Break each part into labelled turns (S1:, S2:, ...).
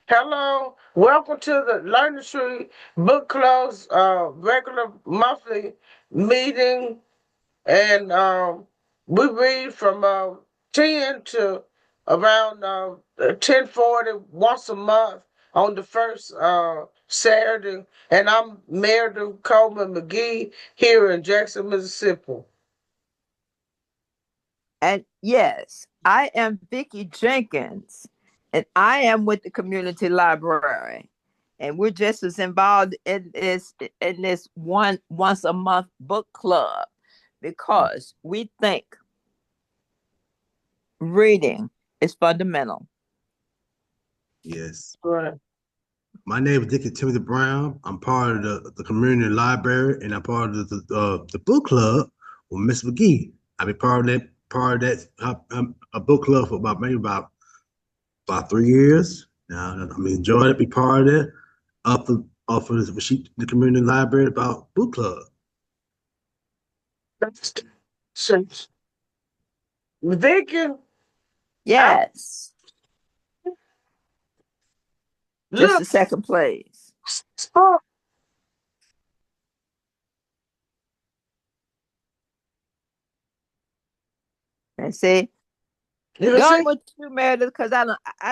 S1: Hello, welcome to the Learning Tree Book Club's regular monthly meeting, and we read from 10 to around 10:40 once a month on the first Saturday, and I'm Meredith Coleman McGee here in Jackson, Mississippi.
S2: And yes, I am Vicki Jenkins, and I am with the community library. And we're just as involved in this once a month book club because we think reading is fundamental.
S3: Yes.
S1: Right.
S3: My name is Dickie Timothy Brown. I'm part of the community library and I'm part of the book club with Miss McGee. I've been part of that a book club for about 3 years. Now I'm enjoying it, be part of it. The community library about book club.
S1: That's since Vicky, I
S2: Yes, just
S1: look.
S2: the second place.
S1: Oh,
S2: And see,
S1: you see?
S2: going with you, Meredith, because I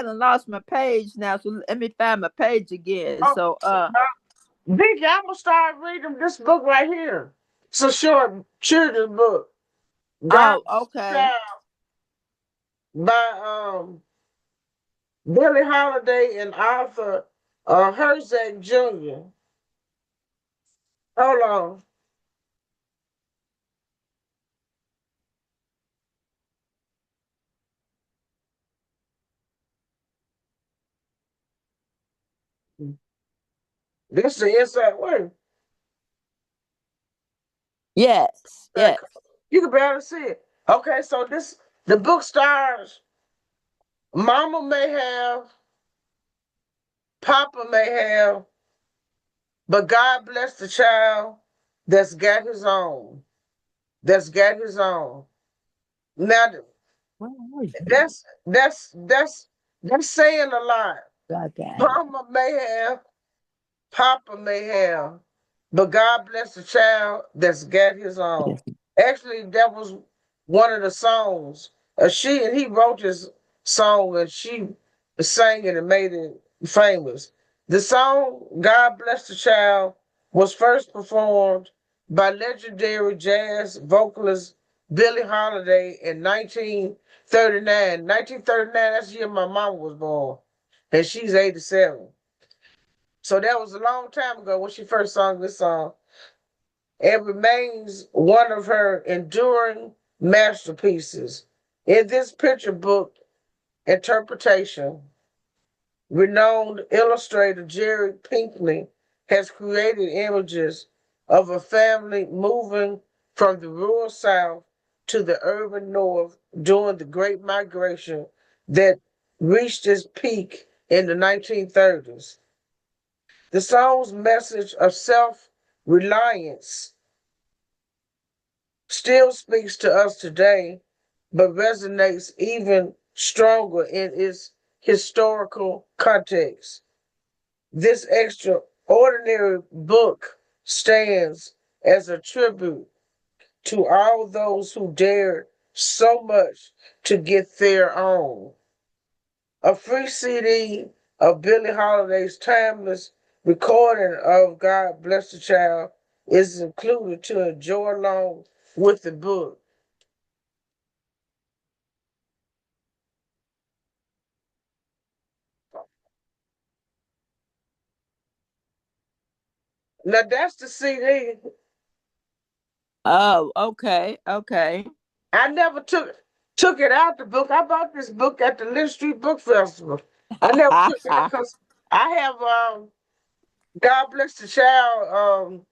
S2: done lost my page now. So let me find my page again.
S1: Oh,
S2: So
S1: Vicky, I'm gonna start reading this book right here. It's a short children's book. God
S2: oh, okay.
S1: Child by Billie Holiday and Arthur Herzog Jr. Hold on. This is the inside way.
S2: Yes, yes.
S1: You can barely see it. Okay, so this the book stars Mama may have, Papa may have, but God bless the child that's got his own. That's got his own. Now
S2: Where are you?
S1: that's saying a lot.
S2: I got it.
S1: Mama may have, Papa may have, but God bless the child that's got his own.
S2: Yes.
S1: Actually, that was one of the songs. She and he wrote this song, and she sang it and made it famous. The song "God Bless the Child" was first performed by legendary jazz vocalist Billie Holiday in 1939. 1939, that's the year my mama was born, and she's 87. So that was a long time ago when she first sung this song. It remains one of her enduring masterpieces. In this picture book interpretation, renowned illustrator Jerry Pinkley has created images of a family moving from the rural South to the urban North during the Great Migration that reached its peak in the 1930s. The song's message of self reliance still speaks to us today, but resonates even stronger in its historical context. This extraordinary book stands as a tribute to all those who dared so much to get their own. A free CD of Billie Holiday's timeless recording of God Bless the Child is included to enjoy along with the book. Now that's the CD.
S2: Oh, okay, okay.
S1: I never took it out the book. I bought this book at the Lynch Street Book Festival. I never took it out because I have God Bless the Child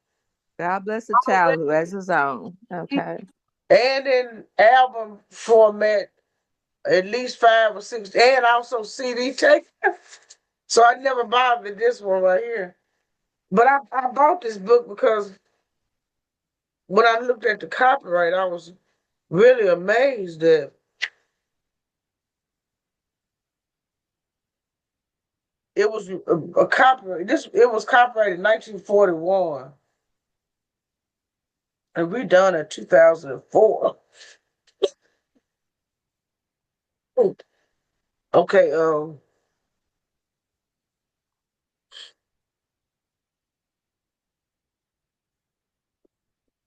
S2: God bless the child who has his own.
S1: already
S2: Okay.
S1: and in album format at least 5 or 6, and also CD tape. So I never bothered this one right here. But I bought this book because when I looked at the copyright, I was really amazed that It was a copyright. It was copyrighted in 1941 and redone in 2004. Okay,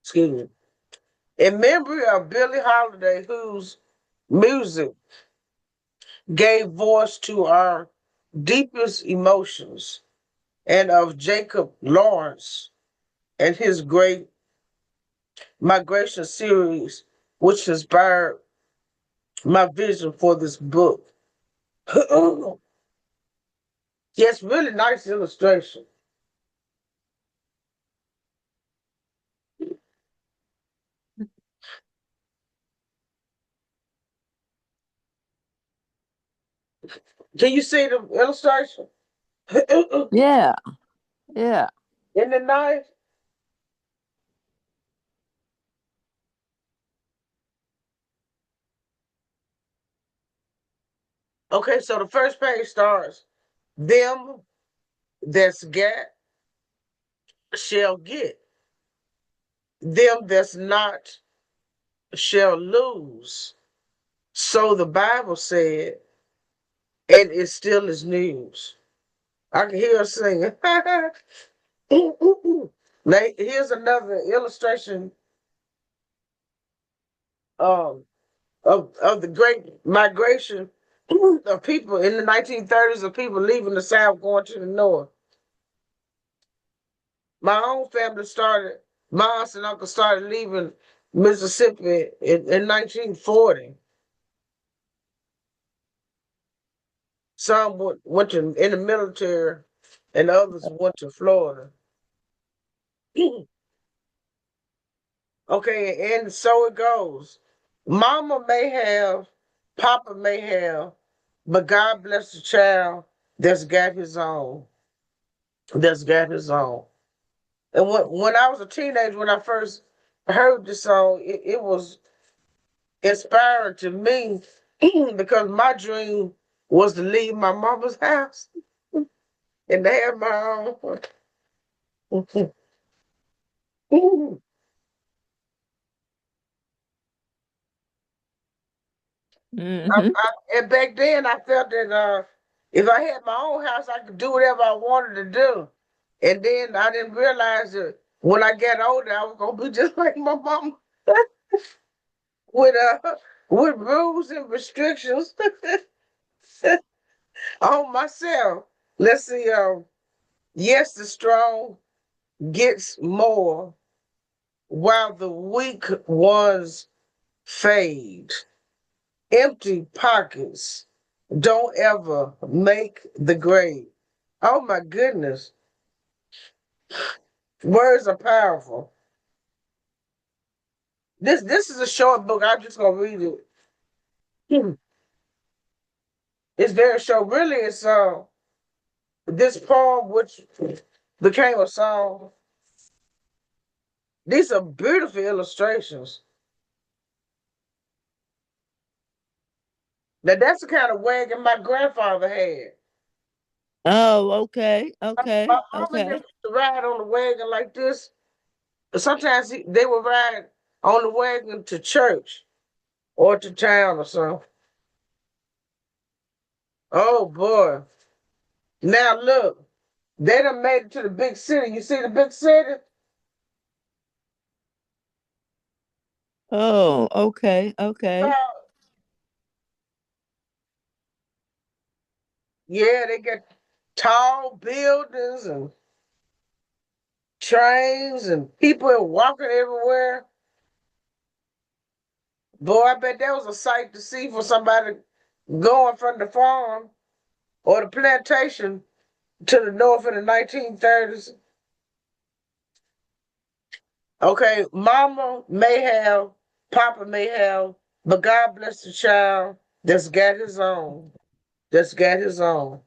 S1: excuse me. In memory of Billie Holiday, whose music gave voice to our deepest emotions, and of Jacob Lawrence and his great migration series, which inspired my vision for this book. Yes, really nice illustration. Can you see the illustration?
S2: Yeah, yeah.
S1: Isn't it nice? Okay, so the first page starts, them that's got shall get, them that's not shall lose. So the Bible said, and it still is news. I can hear her singing. Now, here's another illustration um, of the great migration of people in the 1930s, of people leaving the South going to the North. My own family started, my aunts and uncles started leaving Mississippi in 1940. Some went to, in the military, and others went to Florida. Okay, and so it goes. Mama may have, Papa may have, but God bless the child that's got his own. That's got his own. And when I was a teenager, when I first heard this song, it was inspiring to me because my dream was to leave my mama's house and to have my own.
S2: Hmm.
S1: And back then, I felt that if I had my own house, I could do whatever I wanted to do. And then I didn't realize that when I got older, I was gonna be just like my mom with with rules and restrictions on myself. Let's see. Yes, the strong gets more, while the weak ones fade. Empty pockets don't ever make the grade. Oh my goodness. Words are powerful. This is a short book. I'm just gonna read it. Hmm. It's very short. Really, it's this poem which became a song. These are beautiful illustrations. Now that's the kind of wagon my grandfather had.
S2: Oh, okay,
S1: My
S2: okay,
S1: mom and them
S2: okay.
S1: used to ride on the wagon like this. Sometimes they would ride on the wagon to church or to town or something. Oh boy. Now look, they done made it to the big city. You see the big city?
S2: Oh, okay, okay.
S1: Oh, yeah, they got tall buildings and trains and people walking everywhere. Boy, I bet that was a sight to see for somebody going from the farm or the plantation to the north in the 1930s. Okay, mama may have, papa may have, but God bless the child that's got his own. That's got his own.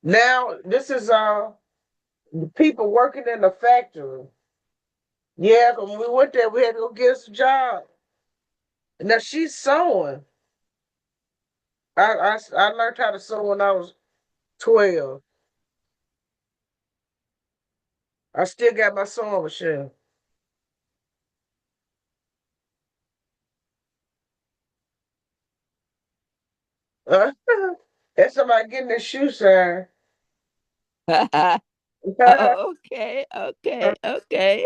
S1: Now, this is people working in the factory. Yeah, 'cause when we went there, we had to go get us a job. Now she's sewing. I learned how to sew when I was 12. I still got my sewing machine. Uh, that's somebody getting their shoe shine.
S2: Okay, okay, okay.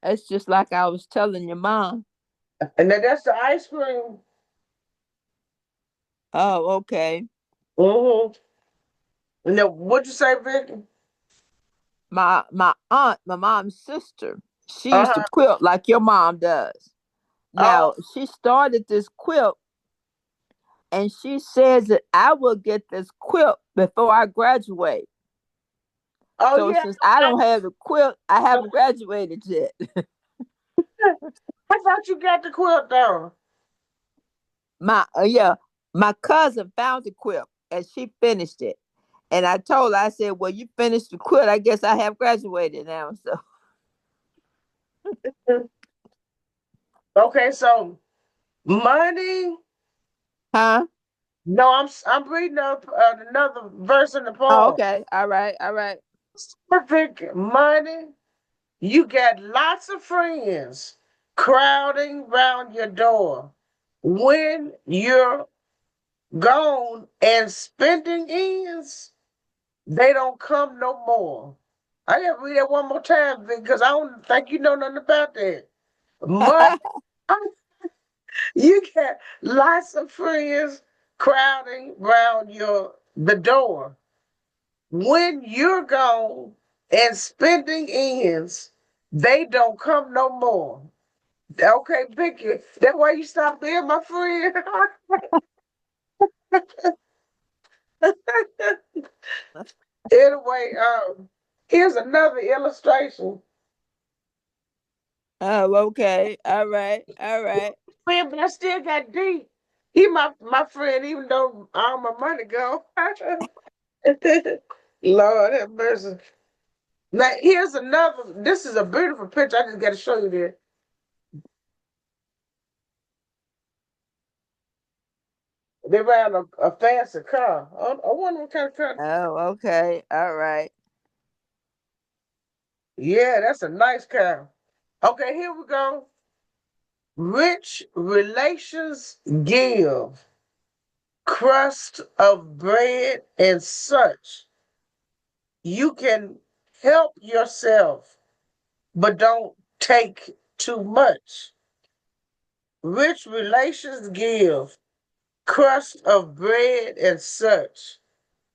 S2: It's just like I was telling your mom.
S1: And then that's the ice cream.
S2: Oh, okay.
S1: Mm-hmm. And then what'd you say, Vicky?
S2: My aunt, my mom's sister, she used to
S1: Uh-huh.
S2: quilt like your mom does.
S1: Oh,
S2: Now she started this quilt, and she says that I will get this quilt before I graduate.
S1: oh
S2: So
S1: yeah.
S2: since I don't have the quilt, I haven't graduated yet.
S1: I thought you got the quilt down.
S2: My yeah, my cousin found the quilt and she finished it. And I told her, I said, "Well, you finished the quilt. I guess I have graduated now." So,
S1: Okay, so money.
S2: huh?
S1: No, I'm reading up another verse in the
S2: Oh,
S1: poem.
S2: okay. All right. All right.
S1: Perfect money. You got lots of friends crowding round your door. When you're gone and spending ends, they don't come no more. I gotta read that one more time because I don't think you know nothing about that. Money, you got lots of friends crowding round the door. When you're gone and spending ends, they don't come no more. Okay, Vicky, that's why you stopped being my friend. Anyway, here's another illustration.
S2: Oh, okay. All right. All right.
S1: Man, but I still got deep. He my friend, even though all my money go. Lord have mercy. Now here's another. This is a beautiful picture. I just got to show you this. They ran a fancy car. I wonder what kind of car.
S2: Oh, okay. All right.
S1: Yeah, that's a nice car. Okay, here we go. Rich relations give crust of bread and such. You can help yourself, but don't take too much. Rich relations give crust of bread and such.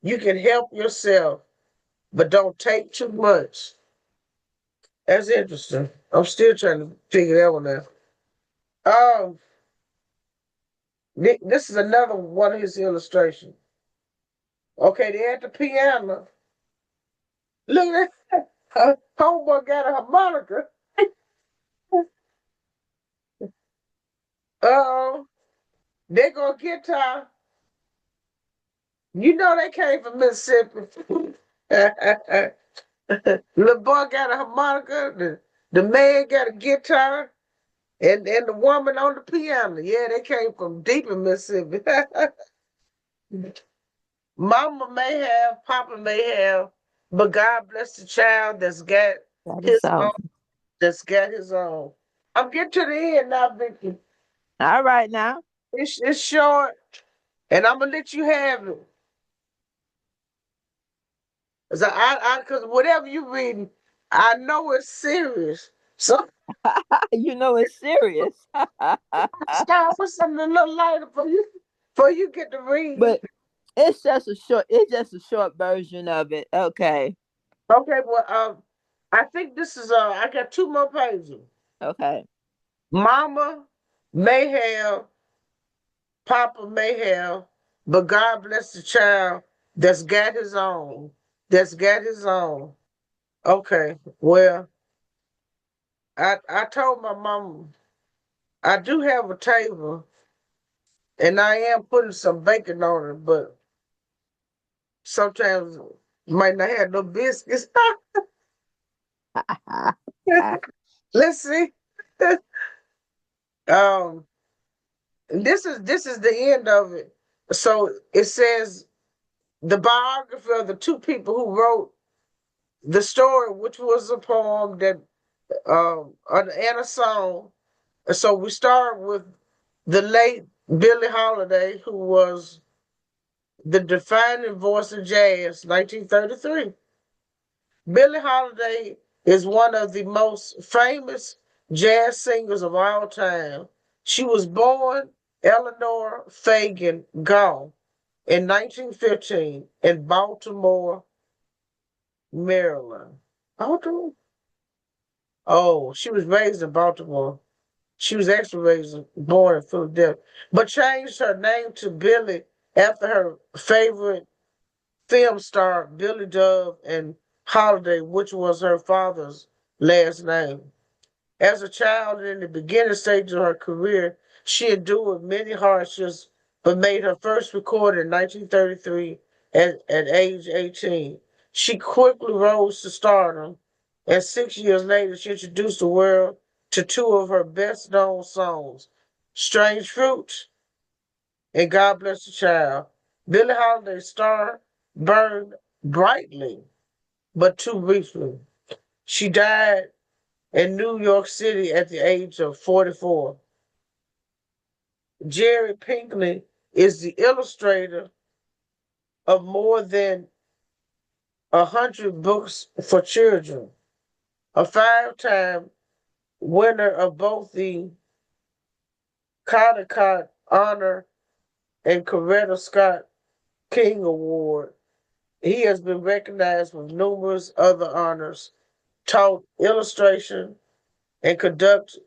S1: You can help yourself, but don't take too much. That's interesting. I'm still trying to figure that one out. Um, this is another one of his illustrations. Okay, they at the piano. Look at that. Homeboy got a harmonica. Oh, they go guitar. You know they came from Mississippi. Little boy got a harmonica. The man got a guitar. And the woman on the piano. Yeah, they came from deep in Mississippi. Mama may have, Papa may have, but God bless the child that's got
S2: That is
S1: his own.
S2: so.
S1: That's got his own. I'm getting to the end now, Vicky.
S2: All right now.
S1: It's short, and I'm gonna let you have it. Cause whatever you reading, I know it's serious. So
S2: You know it's serious.
S1: start with something a little lighter for you get to read.
S2: But it's just a short version of it. Okay.
S1: Okay, well, I think this is I got two more pages.
S2: Okay.
S1: Mama may have, Papa may have, but God bless the child that's got his own. That's got his own. Okay, well, I told my mom I do have a table and I am putting some bacon on it, but sometimes you might not have no biscuits. Let's see. um, This is the end of it. So it says the biography of the two people who wrote the story, which was a poem that and a song. And so we start with the late Billie Holiday, who was the defining voice of jazz, 1933. Billie Holiday is one of the most famous jazz singers of all time. She was born Eleanor Fagan Gall in 1915 in Baltimore, Maryland. Baltimore? Oh, she was raised in Baltimore. She was actually born in Philadelphia, but changed her name to Billie after her favorite film star, Billy Dove and Holiday, which was her father's last name. As a child in the beginning stages of her career, she endured many hardships, but made her first record in 1933 at age 18. She quickly rose to stardom, and 6 years later, she introduced the world to two of her best known songs, Strange Fruit and God Bless the Child. Billie Holiday's star burned brightly, but too briefly. She died in New York City at the age of 44. Jerry Pinkley is the illustrator of more than 100 books for children, a 5-time winner of both the Caldecott Honor and Coretta Scott King Award. He has been recognized with numerous other honors, taught illustration, and conducted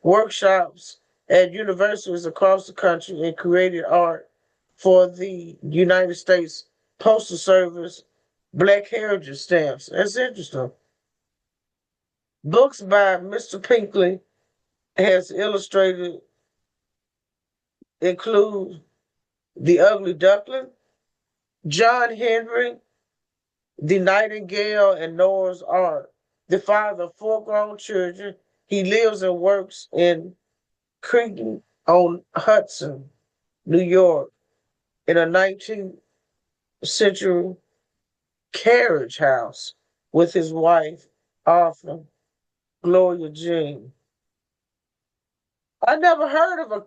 S1: workshops at universities across the country and created art for the United States Postal Service Black Heritage stamps. That's interesting. Books by Mr. Pinkley has illustrated include The Ugly Duckling, John Henry, The Nightingale, and Noah's Ark. The father of 4 grown children, he lives and works in Cretan on Hudson, New York, in a 19th century carriage house with his wife, Arthur Gloria Jean. I never heard of a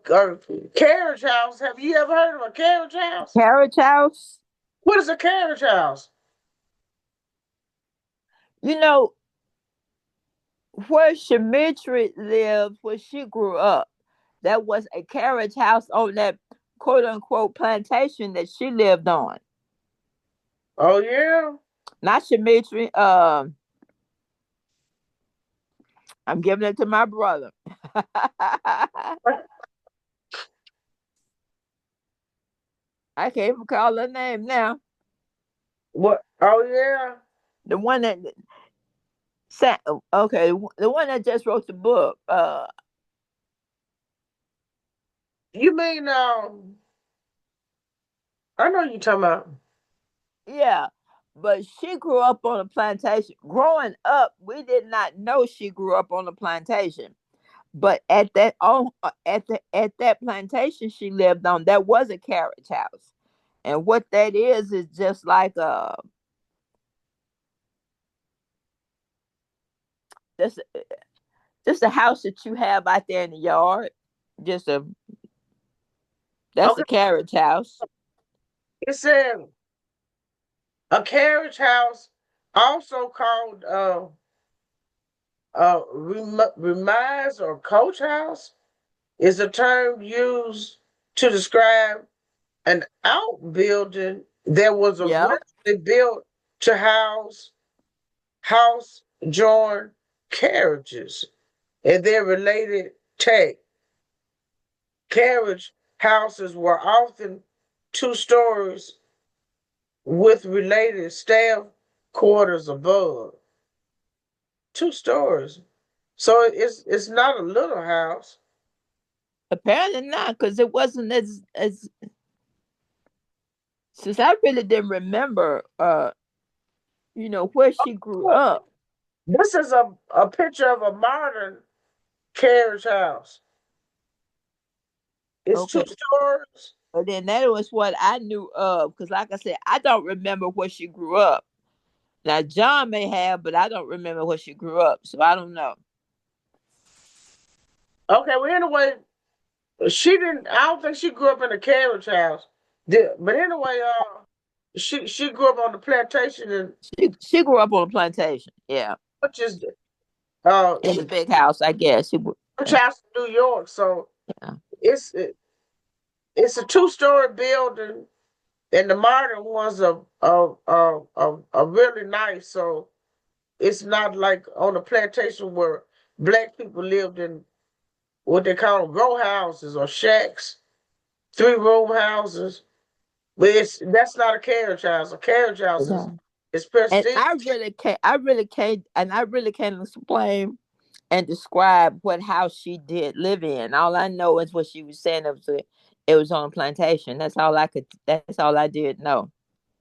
S1: carriage house. Have you ever heard of a carriage house?
S2: Carriage house.
S1: What is a carriage house?
S2: You know, where Shemitri lived, where she grew up, that was a carriage house on that quote unquote plantation that she lived on.
S1: Oh, yeah?
S2: Not Shemitri. I'm giving it to my brother. I can't even call her name now.
S1: What? Oh, yeah?
S2: The one that okay, the one that just wrote the book.
S1: You mean, I know you talking about.
S2: Yeah, but she grew up on a plantation. Growing up, we did not know she grew up on a plantation. But at that plantation she lived on, that was a carriage house, and what that is just like just just a house that you have out there in the yard. Just a That's a
S1: Okay,
S2: carriage house.
S1: it said a carriage house, also called remise or coach house, is a term used to describe an outbuilding that was
S2: Yeah.
S1: originally built to house drawn carriages and their related tech. Carriage houses were often 2 stories with related staff quarters above. 2 stories. So it's not a little house.
S2: Apparently not, because it wasn't as since I really didn't remember where she grew up.
S1: This is a picture of a modern carriage house. It's two
S2: Okay.
S1: stories.
S2: But then that was what I knew of. Because, like I said, I don't remember where she grew up. Now, John may have, but I don't remember where she grew up. So I don't know.
S1: Okay, well anyway, she didn't. I don't think she grew up in a carriage house. But anyway, she grew up on the plantation in
S2: She grew up on a plantation. Yeah.
S1: which is uh
S2: In the big house, I guess.
S1: which
S2: Yeah.
S1: house in New York. So
S2: Yeah.
S1: it's it's a two-story building, and the modern ones are really nice. So it's not like on a plantation where black people lived in what they call row houses or shacks, 3-room houses. But that's not a carriage house. A carriage house
S2: Yeah.
S1: is
S2: And
S1: prestige.
S2: I really can't explain and describe what house she did live in. All I know is what she was saying. It was on a plantation. That's all I could. That's all I did know.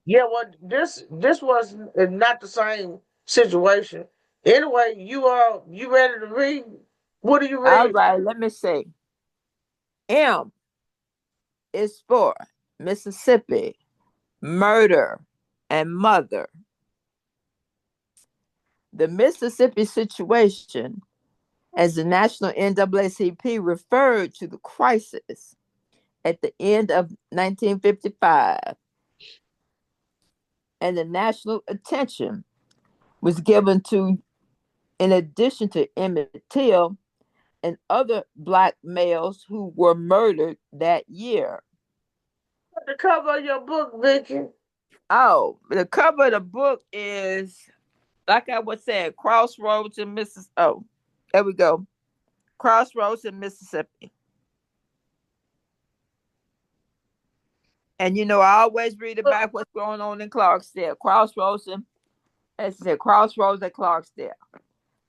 S1: Yeah, well, this was not the same situation. Anyway, you ready to read? What are you
S2: All
S1: reading?
S2: right, let me see. M is for Mississippi, murder, and mother. The Mississippi situation, as the National NAACP referred to the crisis at the end of 1955, and the national attention was given to, in addition to Emmett Till and other black males who were murdered that year.
S1: The cover of your book, Vicky.
S2: Oh, the cover of the book is, like I was saying, Crossroads in Mississippi. Oh, there we go. Crossroads in Mississippi. And I always read about what's going on in Clarksdale. As I said, Crossroads at Clarksdale.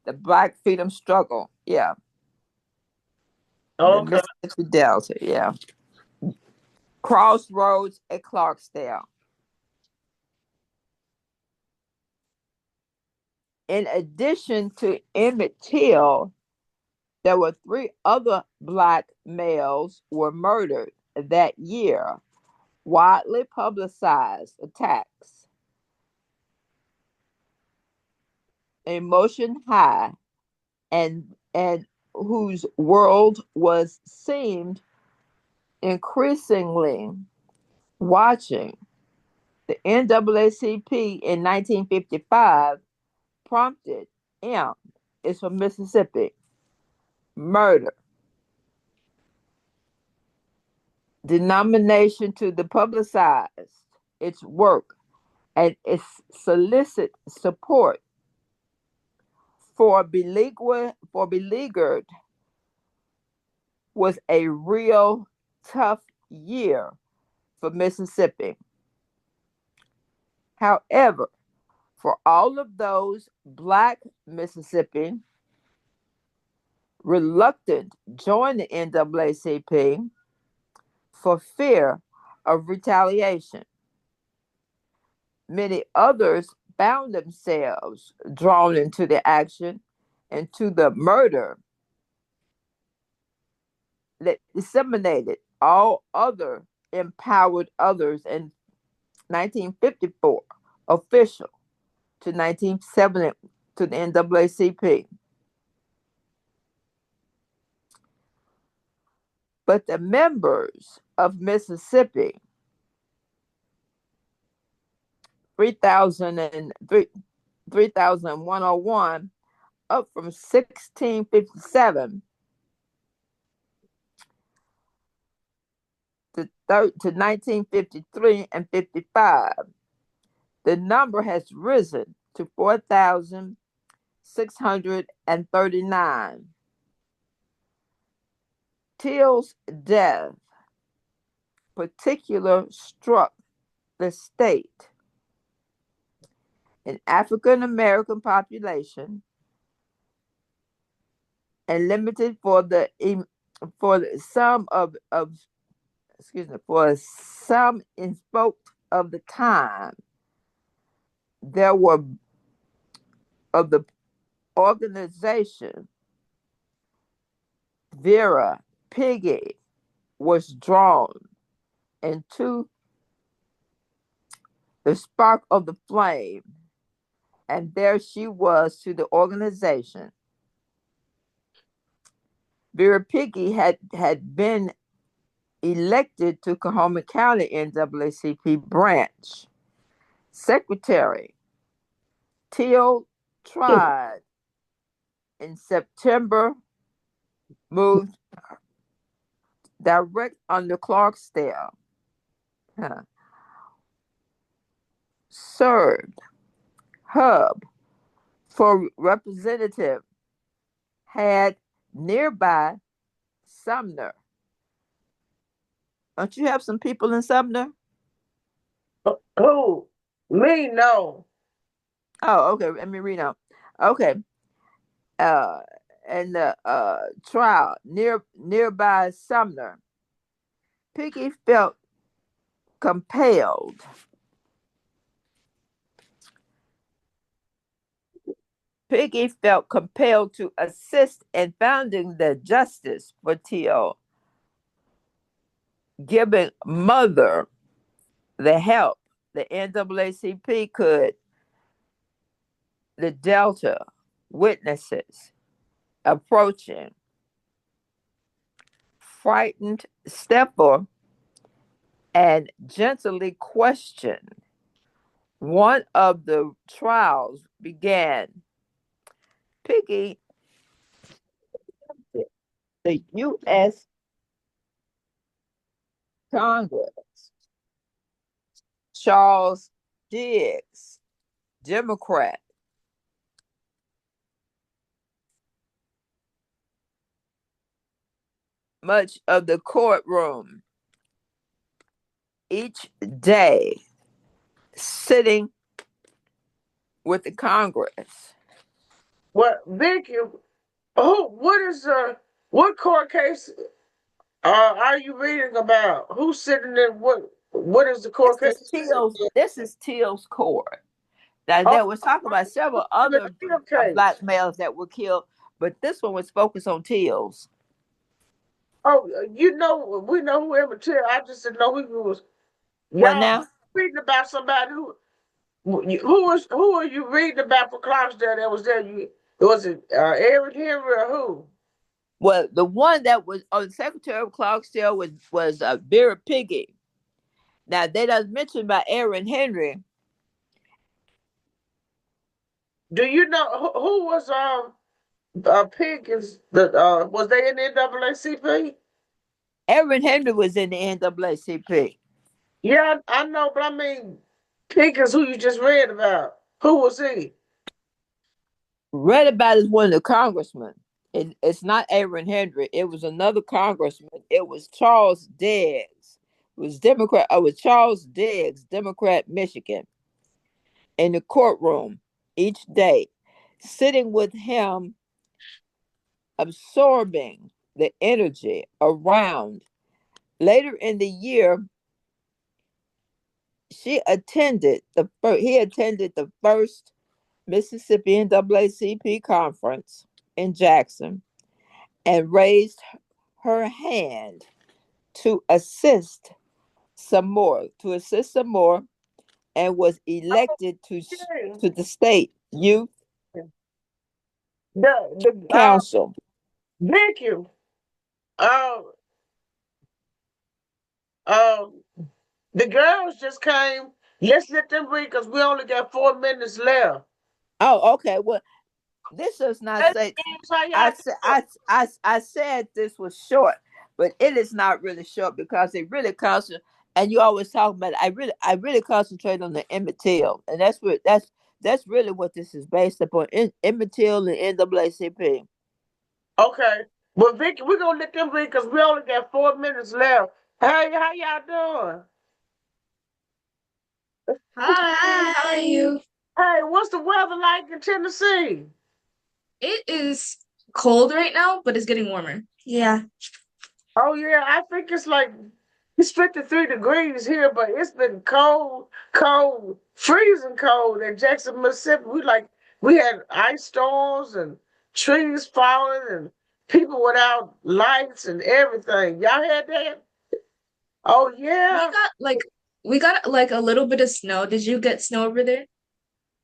S2: The Black Freedom Struggle. Yeah. The
S1: Okay.
S2: Mississippi Delta. Yeah. Crossroads at Clarksdale. In addition to Emmett Till, there were 3 other black males were murdered that year. Widely publicized attacks, emotion high, and whose world was seemed increasingly watching. The NAACP in 1955 prompted M is from Mississippi murder denomination to the publicize its work and its solicit support for beleaguered was a real tough year for Mississippi. However, for all of those black Mississippi reluctant join the NAACP for fear of retaliation, many others found themselves drawn into the action and to the murder that disseminated all other empowered others in 1954, official to 1970 to the NAACP. But the members of Mississippi, 3,101, up from 1657 to 1953 and 55, the number has risen to 4,639. Till's death particular struck the state, an African American population, and limited for some of excuse me, for some in spoke of the time. There were of the organization Vera, Piggy, was drawn into the spark of the flame, and there she was to the organization. Vera Piggy had been elected to Coahoma County NAACP branch secretary. Teal tried in September, moved direct under Clarksdale, served hub for representative, had nearby Sumner. Don't you have some people in Sumner?
S1: Who? Me? No.
S2: Oh, okay. Let me read on. Okay. Uh, and the trial nearby Sumner, Piggy felt compelled. Piggy felt compelled to assist in founding the Justice for Teal, giving Mother the help the NAACP could. The Delta witnesses approaching frightened stepper and gently questioned. One of the trials began. Piggy, the U.S. Congress, Charles Diggs, Democrat, much of the courtroom each day, sitting with the Congress.
S1: What, Vicky? Oh, what court case are you reading about? Who's sitting in what? What is the court case?
S2: This is Teal's court. Now
S1: Oh,
S2: there was talk about several
S1: the
S2: other
S1: Teal case.
S2: black males that were killed, but this one was focused on Teal's.
S1: Oh, we know who Emmett Till. I just didn't know who was.
S2: What
S1: Y'all
S2: now?
S1: reading about somebody who are you reading about for Clarksdale that was there? Was it Aaron Henry or who?
S2: Well, the one that was on Secretary of Clarksdale was Vera Piggy. Now they don't mention about Aaron Henry.
S1: Do you know who was Pickens? Was they in the NAACP?
S2: Aaron Henry was in the NAACP.
S1: Yeah, I know, but I mean Pickens, who you just read about. Who was he?
S2: Read about is one of the congressmen. It's not Aaron Henry. It was another congressman. It was Charles Diggs. It was Democrat. It was Charles Diggs, Democrat, Michigan, in the courtroom each day, sitting with him, absorbing the energy around. Later in the year, he attended the first Mississippi NAACP conference in Jackson and raised her hand to assist some more, and was elected
S1: Okay.
S2: to the state youth
S1: The
S2: council.
S1: Vicky. Uh, uh, the girls just came. Let's let them read because we only got 4 minutes left.
S2: Oh, okay. Well, this does not
S1: Hey,
S2: say.
S1: how y'all
S2: I said I said this was short, but it is not really short because it really concentrates. And you always talk about it. I really concentrate on the Emmett Till, and that's really what this is based upon. Emmett Till and NAACP.
S1: Okay. Well, Vicky, we're gonna let them read because we only got 4 minutes left. Hey, how y'all
S4: Hi, how are you?
S1: doing? Hey, what's the weather like in Tennessee?
S4: It is cold right now, but it's getting warmer. Yeah.
S1: Oh yeah, I think it's 53 degrees here, but it's been cold, cold, freezing cold in Jackson, Mississippi. We had ice storms and trees falling and people without lights and everything. Y'all had that? Oh
S4: We
S1: yeah.
S4: got like a little bit of snow. Did you get snow over there?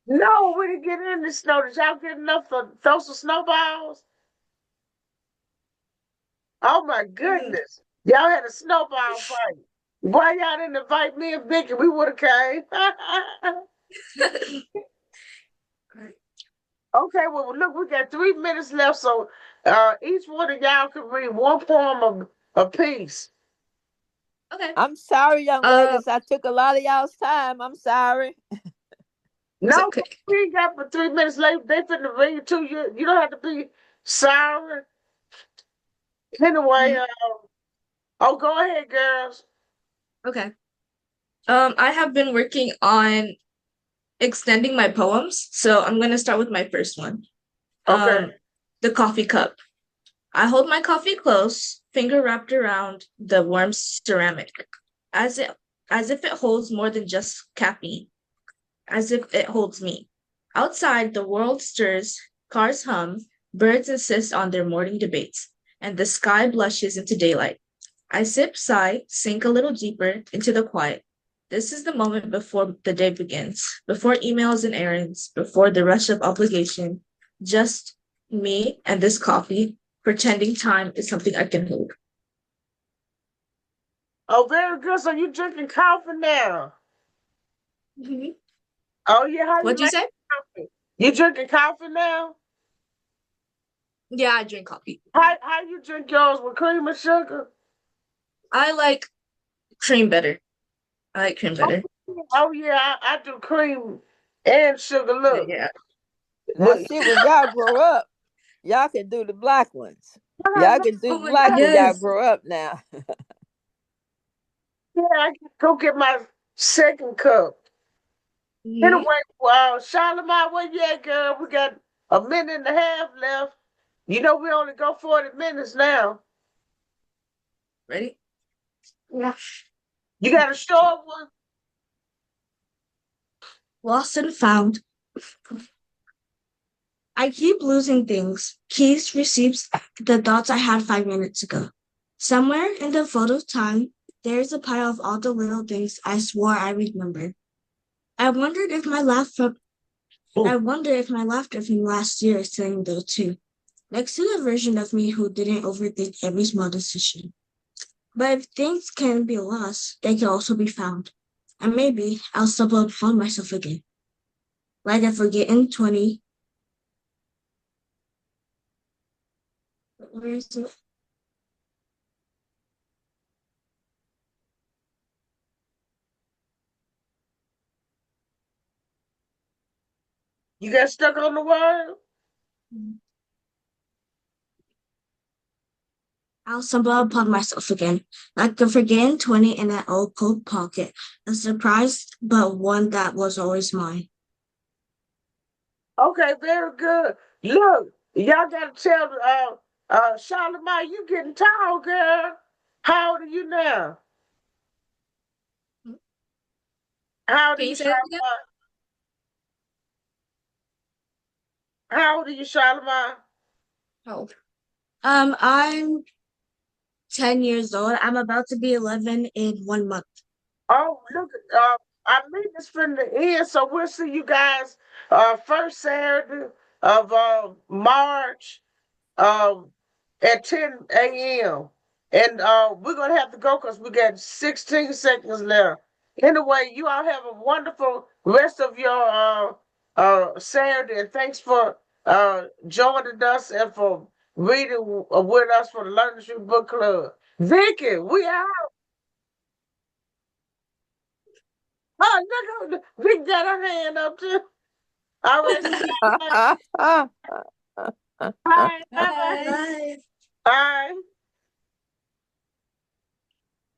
S1: No, we didn't get in the snow. Did y'all get enough for throw some snowballs? Oh my
S4: Mm.
S1: goodness. Y'all had a snowball fight. Why y'all didn't invite me and Vicky? We would have came. Okay, well look, we got 3 minutes left, so each one of y'all can read one poem of a piece.
S4: Okay.
S2: I'm sorry, young
S4: Uh,
S2: ladies. I took a lot of y'all's time. I'm sorry.
S4: it's
S1: No,
S4: okay.
S1: we ain't got for 3 minutes late. They finna read to you. You don't have to be sorry. Anyway,
S4: Mhm.
S1: oh, go ahead, girls.
S4: Okay. I have been working on extending my poems, so I'm gonna start with my first one.
S1: Okay.
S4: Um, the coffee cup. I hold my coffee close, finger wrapped around the warm ceramic, as it as if it holds more than just caffeine, as if it holds me. Outside, the world stirs, cars hum, birds insist on their morning debates, and the sky blushes into daylight. I sip, sigh, sink a little deeper into the quiet. This is the moment before the day begins, before emails and errands, before the rush of obligation. Just me and this coffee, pretending time is something I can hold.
S1: Oh, very good. So you drinking coffee now?
S4: Mhm.
S1: Oh yeah, how you
S4: What'd you
S1: like
S4: say?
S1: coffee? You drinking coffee now?
S4: Yeah, I drink coffee.
S1: How you drink yours with cream or sugar?
S4: I like cream better. I like cream better.
S1: Oh yeah, I do cream and sugar. Look,
S4: Yeah.
S2: Now,
S1: but
S2: see, when y'all grow up, y'all can do the black ones. Y'all can do
S4: Oh
S2: the
S4: my
S2: black
S4: God,
S2: when y'all
S4: yes.
S2: grow up now.
S1: yeah, I can go get my second cup. Anyway,
S4: Hmm.
S1: Charlamagne, where you at, girl? We got a minute and a half left. You know we only go 40 minutes now.
S4: Ready? Yeah.
S1: You got a short one?
S4: Lost and found. I keep losing things. Keys, receipts, the thoughts I had 5 minutes ago. Somewhere in the photo time, there's a pile of all the little things I swore I remembered. I wondered if my laugh from I wonder if my laughter from last year is sitting there too, next to the version of me who didn't overthink every small decision. But if things can be lost, they can also be found. And maybe I'll stumble upon myself again. Like a forgotten 20. Where is it?
S1: You got stuck on the word?
S4: I'll stumble upon myself again, like a forgotten 20 in an old coat pocket, a surprise, but one that was always mine.
S1: Okay, very good. Look, y'all gotta tell Charlamagne, you getting tall, girl. How old are you now? How old are
S4: Can
S1: you,
S4: you say that again?
S1: Charlamagne? How old are you, Charlamagne?
S4: Oh. I'm 10 years old. I'm about to be 11 in 1 month.
S1: Oh, look, our meeting's finna end, so we'll see you guys first Saturday of March um at 10 a.m. And we're gonna have to go because we got 16 seconds left. Anyway, you all have a wonderful rest of your Saturday, and thanks for joining us and for reading with us for the Learning Street Book Club. Vicky, we out. Oh, look, Vicky got her hand up too. All right, bye, bye, bye,
S4: Bye.
S1: bye.